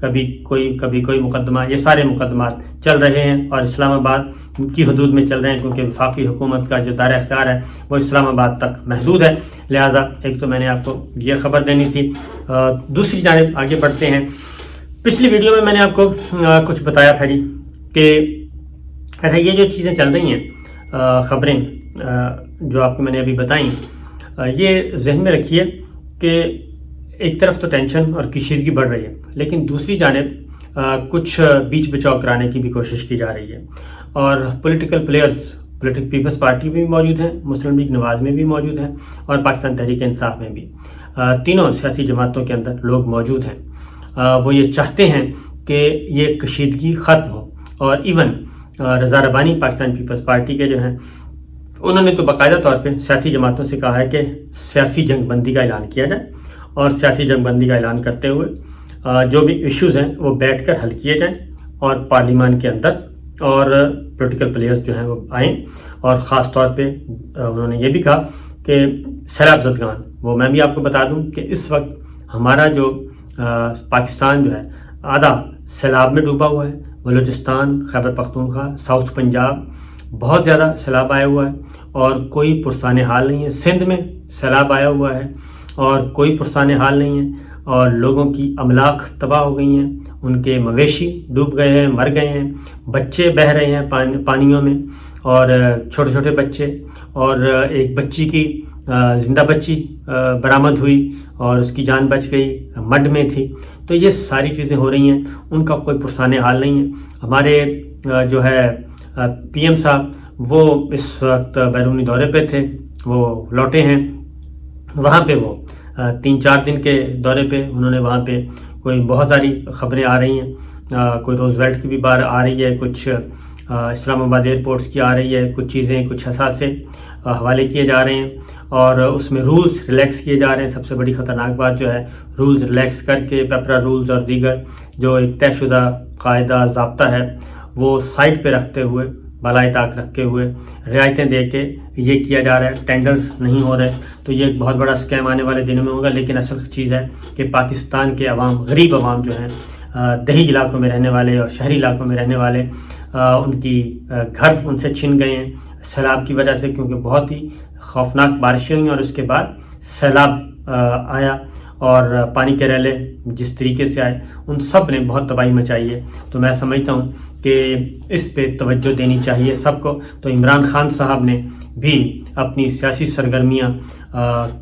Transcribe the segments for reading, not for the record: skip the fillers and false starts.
کبھی کوئی مقدمہ، یہ سارے مقدمات چل رہے ہیں اور اسلام آباد کی حدود میں چل رہے ہیں، کیونکہ وفاقی حکومت کا جو دائرہ اختیار ہے وہ اسلام آباد تک محدود ہے۔ لہٰذا ایک تو میں نے آپ کو یہ خبر دینی تھی۔ دوسری جانب آگے بڑھتے ہیں۔ پچھلی ویڈیو میں نے آپ کو کچھ بتایا تھا جی کہ ایسا یہ جو چیزیں چل رہی ہیں، خبریں جو آپ کو میں نے ابھی بتائیں، یہ ذہن میں رکھیے کہ ایک طرف تو ٹینشن اور کشیدگی بڑھ رہی ہے، لیکن دوسری جانب کچھ بیچ بچاؤ کرانے کی بھی کوشش کی جا رہی ہے، اور پولیٹیکل پلیئرز پیپلز پارٹی میں بھی موجود ہیں، مسلم لیگ نواز میں بھی موجود ہیں، اور پاکستان تحریک انصاف میں بھی، تینوں سیاسی جماعتوں کے اندر لوگ موجود ہیں۔ وہ یہ چاہتے ہیں کہ یہ کشیدگی ختم ہو، اور ایون رضا ربانی پاکستان پیپلز پارٹی کے جو ہیں، انہوں نے تو باقاعدہ طور پہ سیاسی جماعتوں سے کہا ہے کہ سیاسی جنگ بندی کا اعلان کیا جائے، اور سیاسی جنگ بندی کا اعلان کرتے ہوئے جو بھی ایشوز ہیں وہ بیٹھ کر حل کیے جائیں، اور پارلیمان کے اندر اور پولیٹیکل پلیئرز جو ہیں وہ آئیں، اور خاص طور پہ انہوں نے یہ بھی کہا کہ سیلاب زدگان، وہ میں بھی آپ کو بتا دوں کہ اس وقت ہمارا جو پاکستان جو ہے آدھا سیلاب میں ڈوبا ہوا ہے، بلوچستان، خیبر پختونخوا، ساؤتھ پنجاب بہت زیادہ سیلاب آیا ہوا ہے، اور کوئی پرسان حال نہیں ہے۔ سندھ میں سیلاب آیا ہوا ہے اور کوئی پرسان حال نہیں ہے، اور لوگوں کی املاک تباہ ہو گئی ہیں، ان کے مویشی ڈوب گئے ہیں، مر گئے ہیں، بچے بہہ رہے ہیں پانیوں میں، اور چھوٹے چھوٹے بچے، اور ایک بچی کی زندہ بچی برآمد ہوئی اور اس کی جان بچ گئی، مڈ میں تھی۔ تو یہ ساری چیزیں ہو رہی ہیں، ان کا کوئی پرسان حال نہیں ہے۔ ہمارے جو ہے پی ایم صاحب وہ اس وقت بیرونی دورے پہ تھے، وہ لوٹے ہیں، وہاں پہ وہ 3-4 دن کے دورے پہ، انہوں نے وہاں پہ کوئی بہت ساری خبریں آ رہی ہیں، کوئی روز ویلٹ کی بھی بار آ رہی ہے، کچھ اسلام آباد ایئرپورٹس کی آ رہی ہے، کچھ چیزیں کچھ حساسے حوالے کیے جا رہے ہیں، اور اس میں رولز ریلیکس کیے جا رہے ہیں۔ سب سے بڑی خطرناک بات جو ہے، رولز ریلیکس کر کے پیپرا رولز اور دیگر جو ایک طے شدہ قاعدہ ضابطہ ہے وہ سائڈ پہ رکھتے ہوئے، بالائے طاق رکھتے ہوئے رعایتیں دے کے یہ کیا جا رہا ہے، ٹینڈرز نہیں ہو رہے۔ تو یہ ایک بہت بڑا اسکیم آنے والے دنوں میں ہوگا، لیکن اصل چیز ہے کہ پاکستان کے عوام، غریب عوام جو ہیں، دیہی علاقوں میں رہنے والے اور شہری علاقوں میں رہنے والے، ان کی گھر ان سے چھن گئے ہیں سیلاب کی وجہ سے، کیونکہ بہت ہی خوفناک بارشیں ہوئیں اور اس کے بعد سیلاب آیا، اور پانی کے ریلے جس طریقے سے آئے، ان سب نے بہت تباہی مچائی ہے۔ تو میں سمجھتا ہوں کہ اس پہ توجہ دینی چاہیے سب کو۔ تو عمران خان صاحب نے بھی اپنی سیاسی سرگرمیاں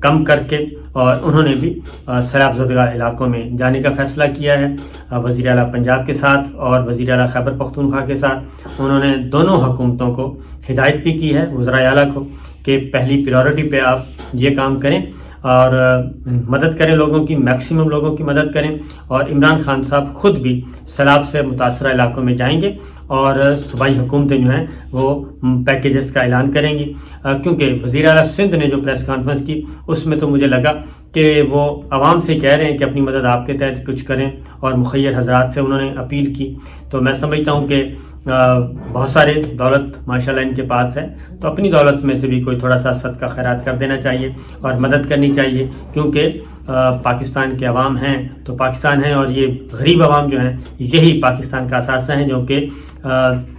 کم کر کے، اور انہوں نے بھی سیلاب زدہ علاقوں میں جانے کا فیصلہ کیا ہے، وزیر اعلیٰ پنجاب کے ساتھ اور وزیر اعلیٰ خیبر پختونخوا کے ساتھ۔ انہوں نے دونوں حکومتوں کو ہدایت بھی کی ہے، وزرائے اعلیٰ کو، کہ پہلی پریورٹی پہ آپ یہ کام کریں اور مدد کریں، لوگوں کی میکسیمم لوگوں کی مدد کریں۔ اور عمران خان صاحب خود بھی سیلاب سے متاثرہ علاقوں میں جائیں گے، اور صوبائی حکومتیں جو ہیں وہ پیکیجز کا اعلان کریں گی، کیونکہ وزیر اعلیٰ سندھ نے جو پریس کانفرنس کی، اس میں تو مجھے لگا کہ وہ عوام سے کہہ رہے ہیں کہ اپنی مدد آپ کے تحت کچھ کریں، اور مخیر حضرات سے انہوں نے اپیل کی۔ تو میں سمجھتا ہوں کہ بہت سارے دولت ماشاءاللہ ان کے پاس ہے، تو اپنی دولت میں سے بھی کوئی تھوڑا سا صدقہ خیرات کر دینا چاہیے اور مدد کرنی چاہیے، کیونکہ پاکستان کے عوام ہیں تو پاکستان ہیں، اور یہ غریب عوام جو ہیں یہی پاکستان کا اثاثہ ہیں، جو کہ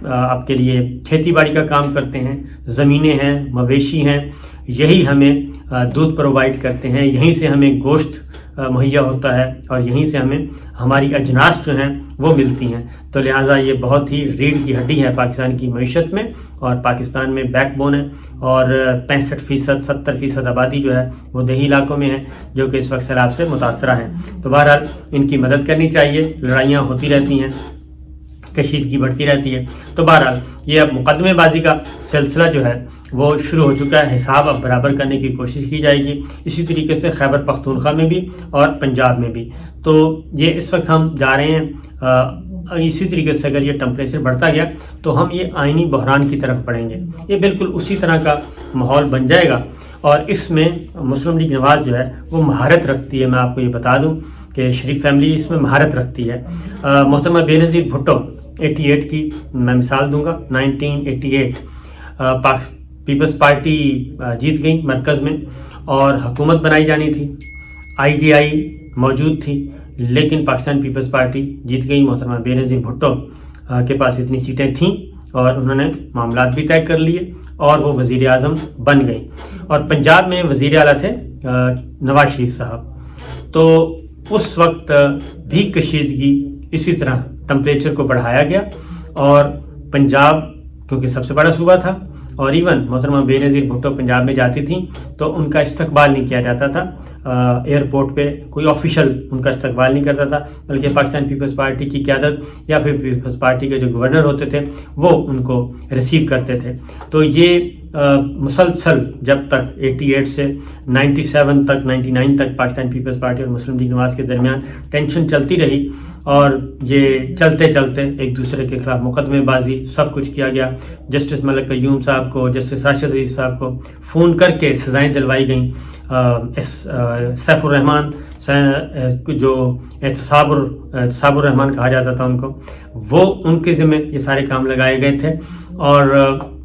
آپ کے لیے کھیتی باڑی کا کام کرتے ہیں، زمینیں ہیں، مویشی ہیں، یہی ہمیں دودھ پرووائڈ کرتے ہیں، یہیں سے ہمیں گوشت مہیا ہوتا ہے، اور یہیں سے ہمیں ہماری اجناس جو ہیں وہ ملتی ہیں۔ تو لہٰذا یہ بہت ہی ریڑھ کی ہڈی ہے پاکستان کی معیشت میں، اور پاکستان میں بیک بون ہے، اور 65% 70% آبادی جو ہے وہ دیہی علاقوں میں ہے، جو کہ اس وقت سیلاب سے متاثرہ ہیں۔ تو بہرحال ان کی مدد کرنی چاہیے، لڑائیاں ہوتی رہتی ہیں، کشیدگی بڑھتی رہتی ہے۔ تو بہرحال یہ اب مقدمے بازی کا سلسلہ جو ہے وہ شروع ہو چکا ہے، حساب اب برابر کرنے کی کوشش کی جائے گی، اسی طریقے سے خیبر پختونخوا میں بھی اور پنجاب میں بھی۔ تو یہ اس وقت ہم جا رہے ہیں، اسی طریقے سے اگر یہ ٹمپریچر بڑھتا گیا تو ہم یہ آئینی بحران کی طرف بڑھیں گے، یہ بالکل اسی طرح کا ماحول بن جائے گا۔ اور اس میں مسلم لیگ نواز جو ہے وہ مہارت رکھتی ہے، میں آپ کو یہ بتا دوں کہ شریف فیملی اس میں مہارت رکھتی ہے۔ محترمہ بے نظیر بھٹو 88 کی میں مثال دوں گا، 1988 پیپلز پارٹی جیت گئی مرکز میں، اور حکومت بنائی جانی تھی، IGI موجود تھی، لیکن پاکستان پیپلز پارٹی جیت گئی. محترمہ بے نظیر بھٹو کے پاس اتنی سیٹیں تھیں اور انہوں نے معاملات بھی طے کر لیے اور وہ وزیر اعظم بن گئی. اور پنجاب میں وزیر اعلیٰ تھے نواز شریف صاحب. تو اس وقت بھی کشیدگی اسی طرح ٹمپریچر کو بڑھایا گیا اور پنجاب کیونکہ سب سے بڑا صوبہ تھا اور ایون محترمہ بے نظیر بھٹو پنجاب میں جاتی تھیں تو ان کا استقبال نہیں کیا جاتا تھا. ایئرپورٹ پہ کوئی آفیشل ان کا استقبال نہیں کرتا تھا بلکہ پاکستان پیپلز پارٹی کی قیادت یا پھر پیپلز پارٹی کے جو گورنر ہوتے تھے وہ ان کو ریسیو کرتے تھے. تو یہ مسلسل جب تک 88 سے 97 تک 99 تک پاکستان پیپلز پارٹی اور مسلم لیگ نواز کے درمیان ٹینشن چلتی رہی اور یہ چلتے چلتے ایک دوسرے کے خلاف مقدمے بازی سب کچھ کیا گیا. جسٹس ملک قیوم صاحب کو، جسٹس راشد عزیز صاحب کو فون کر کے سزائیں دلوائی گئیں. سیف الرحمان جو احتساب الرحمان کہا جاتا تھا ان کو، وہ ان کے ذمہ یہ سارے کام لگائے گئے تھے اور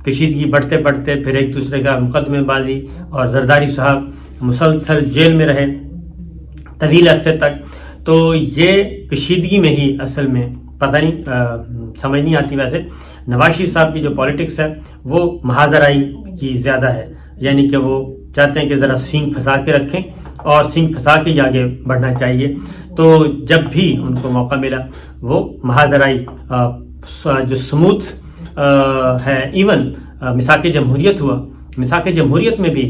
کشیدگی بڑھتے بڑھتے پھر ایک دوسرے کا مقدمے بازی اور زرداری صاحب مسلسل جیل میں رہے طویل عرصے تک. تو یہ کشیدگی میں ہی اصل میں پتہ نہیں سمجھ نہیں آتی. ویسے نواز شریف صاحب کی جو پالیٹکس ہے وہ محاذرائی کی زیادہ ہے، یعنی کہ وہ چاہتے ہیں کہ ذرا سینگ پھنسا کے رکھیں اور سینگ پھنسا کے ہی آگے بڑھنا چاہیے. تو جب بھی ان کو موقع ملا وہ محاذرائی جو سموتھ ہے. ایون میثاق جمہوریت ہوا، میثاق جمہوریت میں بھی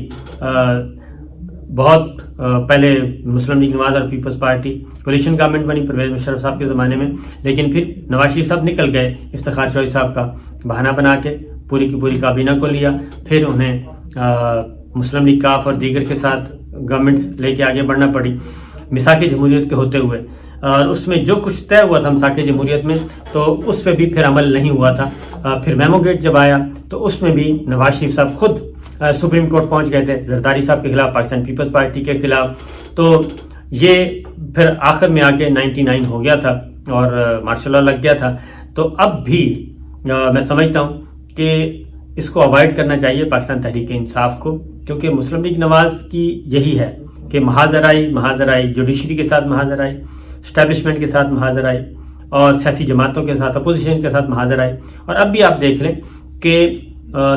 بہت پہلے مسلم لیگ نواز اور پیپلز پارٹی کولیشن گورنمنٹ بنی پرویز مشرف صاحب کے زمانے میں، لیکن پھر نواز شریف صاحب نکل گئے افتخار چوہدری صاحب کا بہانہ بنا کے پوری کی پوری کابینہ کو لیا. پھر انہیں مسلم لیگ کاف اور دیگر کے ساتھ گورنمنٹ لے کے آگے بڑھنا پڑی میثاق جمہوریت کے ہوتے ہوئے. اور اس میں جو کچھ طے ہوا تھا میثاق جمہوریت میں تو اس پہ بھی پھر عمل نہیں ہوا تھا. پھر میمو گیٹ جب آیا تو اس میں بھی نواز شریف صاحب خود سپریم کورٹ پہنچ گئے تھے زرداری صاحب کے خلاف، پاکستان پیپلز پارٹی کے خلاف. تو یہ پھر آخر میں آ کے 99 ہو گیا تھا اور مارشل لا لگ گیا تھا. تو اب بھی میں سمجھتا ہوں کہ اس کو اوائڈ کرنا چاہیے پاکستان تحریک انصاف کو، کیونکہ مسلم لیگ نواز کی یہی ہے کہ محاذرائی جوڈیشری کے ساتھ محاذرائی، اسٹیبلشمنٹ کے ساتھ محاذرائی اور سیاسی جماعتوں کے ساتھ، اپوزیشن کے ساتھ محاذرائی. اور اب بھی آپ دیکھ لیں کہ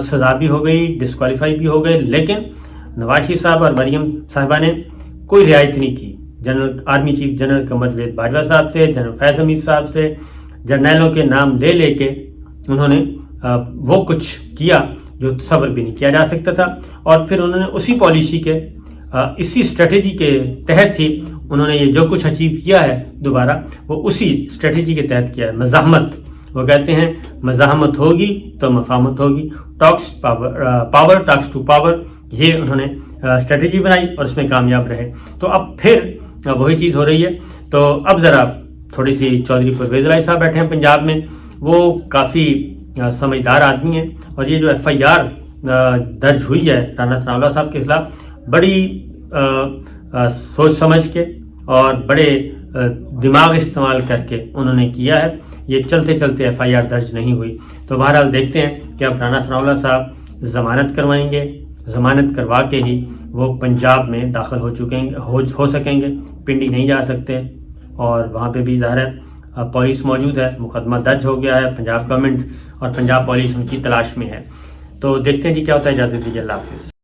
سزا بھی ہو گئی، ڈسکوالیفائی بھی ہو گئے، لیکن نواز شریف صاحب اور مریم صاحبہ نے کوئی رعایت نہیں کی. General army chief general Qamar Javed Bajwa صاحب سے، جنرل فیض حمید صاحب سے، جرنیلوں کے نام لے لے کے انہوں نے وہ کچھ کیا جو تصور بھی نہیں کیا جا سکتا تھا. اور پھر انہوں نے اسی پالیسی کے اسی اسٹریٹجی کے تحت ہی انہوں نے یہ جو کچھ اچیو کیا ہے دوبارہ وہ اسی اسٹریٹجی کے تحت کیا ہے. مزاحمت، وہ کہتے ہیں مزاحمت ہوگی تو مفاہمت ہوگی، پاور ٹاکس ٹو پاور، یہ انہوں نے اسٹریٹجی بنائی اور اس میں کامیاب رہے. تو اب پھر وہی چیز ہو رہی ہے. تو اب ذرا تھوڑی سی چودھری پرویز الہی صاحب بیٹھے ہیں پنجاب میں، وہ کافی سمجھدار آدمی ہیں اور یہ جو FIR درج ہوئی ہے رانا ثناء اللہ صاحب کے خلاف بڑی سوچ سمجھ کے اور بڑے دماغ استعمال کر کے انہوں نے کیا ہے. یہ چلتے چلتے FIR درج نہیں ہوئی. تو بہرحال دیکھتے ہیں کہ اب رانا ثناء اللہ صاحب ضمانت کروائیں گے، ضمانت کروا کے ہی وہ پنجاب میں داخل ہو سکیں گے. پنڈی نہیں جا سکتے اور وہاں پہ بھی ظاہر ہے پولیس موجود ہے، مقدمہ درج ہو گیا ہے، پنجاب گورنمنٹ اور پنجاب پولیس ان کی تلاش میں ہے. تو دیکھتے ہیں جی کیا ہوتا ہے. اجازت دیجیے، اللہ حافظ.